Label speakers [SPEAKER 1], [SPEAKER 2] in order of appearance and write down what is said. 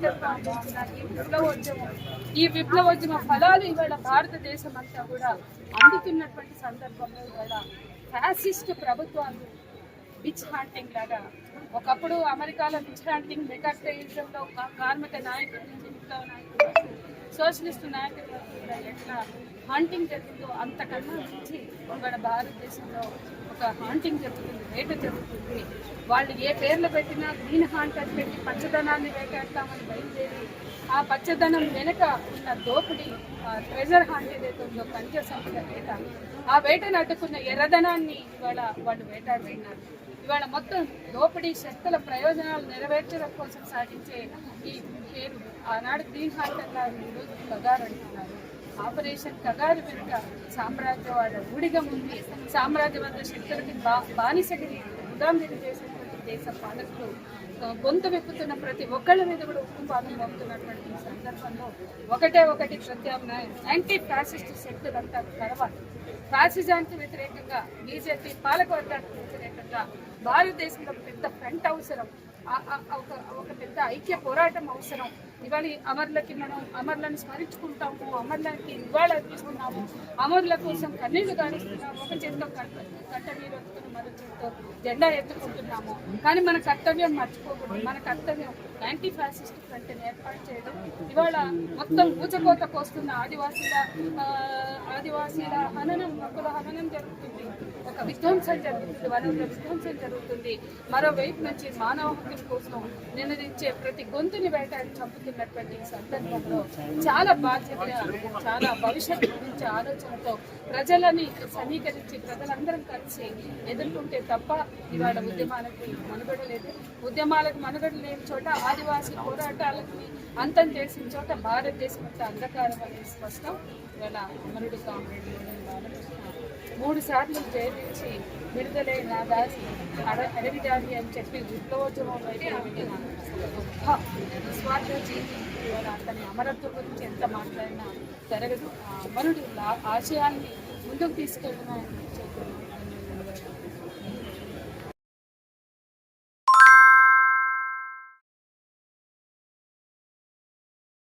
[SPEAKER 1] నాయకత్వాన్ని ఇచ్చిన ఈ విప్లవోద్యమ ఫలాలు ఇవాళ భారతదేశం అంతా కూడా అందుతున్నటువంటి సందర్భంలో ఇవాళ ఫ్యాసిస్ట్ ప్రభుత్వాలు విచ్ హంటింగ్ లాగా ఒకప్పుడు అమెరికాలో విచ్ హంటింగ్ మెకాటైజంలో కార్మిక నాయకుల నుంచి విప్లవ నాయకుల వరకు సోషలిస్ట్ నాయకుల వరకు కూడా ఎట్లా హంటింగ్ జరుగుతుందో అంతకన్నా నుంచి ఇవాళ భారతదేశంలో ఒక హాంటింగ్ జరుగుతుంది, వేట జరుగుతుంది. వాళ్ళు ఏ పేర్లు పెట్టినా గ్రీన్ హాంట్ అని పెట్టి పచ్చదనాన్ని వేటాడతామని బయలుదేరి ఆ పచ్చదనం వెనుక ఉన్న దోపిడీ ట్రెజర్ హాంట్ ఏదైతే ఉందో ఖనిజ సంపద వేట, ఆ వేటను అడ్డుకున్న ఎర్రదనాన్ని ఇవాళ వాళ్ళు వేటాడుతున్నారు. ఇవాళ మొత్తం దోపిడీ శక్తుల ప్రయోజనాలు నెరవేర్చడం కోసం సాగించే ఈ పేరు ఆనాడు గ్రీన్ హాంట్ అన్నారు, ఈరోజు కగారు అంటున్నారు. ఆపరేషన్ కగారు వెనుక సామ్రాజ్యవాద ఊడిగం ఉంది. సామ్రాజ్యవాద శక్తులకి బానిసగిరి ఉదాంగిరి చేసినటువంటి దేశ పాలకులు గొంతు వెక్కుతున్న ప్రతి ఒక్కళ్ళ మీద కూడా ఉక్కుపాదం మోపుతున్నటువంటి ఈ సందర్భంలో ఒకటి ప్రత్యామ్నాయం యాంటీ ఫ్యాసిస్ట్ శక్తులంతా కలవాలి. ఫ్యాసిజానికి వ్యతిరేకంగా బీజేపీ పాలకవర్గానికి వ్యతిరేకంగా భారతదేశంలో పెద్ద ఫ్రంట్ అవసరం, ఒక పెద్ద ఐక్య పోరాటం అవసరం. ఇవాళ అమరులకి మనం అమరులను స్మరించుకుంటాము, అమరులకి నివాళులు అర్పిస్తున్నాము, అమరుల కోసం కన్నీళ్లు గారుస్తున్నాము, ఒక చేతితో కట్ట నీరెత్తుకుని మరో చేతితో జెండా ఎత్తుకుంటున్నాము. కానీ మన కర్తవ్యం మర్చిపోకూడదు. మన కర్తవ్యం యాంటీ ఫ్యాసిస్ట్ ఫ్రంట్ని ఏర్పాటు చేయడం. ఇవాళ మొత్తం ఊచకోతకు వస్తున్న ఆదివాసీల హననం, హక్కుల హననం జరుగుతుంది, ఒక విధ్వంసం జరుగుతుంది, వనరుల విధ్వంసం జరుగుతుంది. మరోవైపు నుంచి మానవ హక్కుల కోసం నినదించే ప్రతి గొంతుని వేటాడి చంపుతున్నటువంటి సందర్భంలో చాలా బాధ్యతగా, చాలా భవిష్యత్తు గురించి ఆలోచనతో ప్రజలని సమీకరించి ప్రజలందరం కలిసి ఎదుర్కొంటే తప్ప ఇవాళ ఉద్యమాలకు మనుగడ లేదు. ఉద్యమాలకు మనుగడ లేని చోట, ఆదివాసీ పోరాటాలకు అంతం చేసిన చోట భారతదేశం అంతా అంధకారం అనేది స్పష్టం. ఇవాళ అమరుడు కామ్రేడ్ 3 సార్లు జైలు నుంచి విడుదలైన దాసి అడవి దారి అని చెప్పి విప్లవోద్యమం అయితే నిస్వార్థ జీవి. ఇవాళ అతని అమరత్వం గురించి ఎంత మాట్లాడినా జరగదు. అమరుడు ఆశయాల్ని ముందుకు తీసుకెళ్ళిన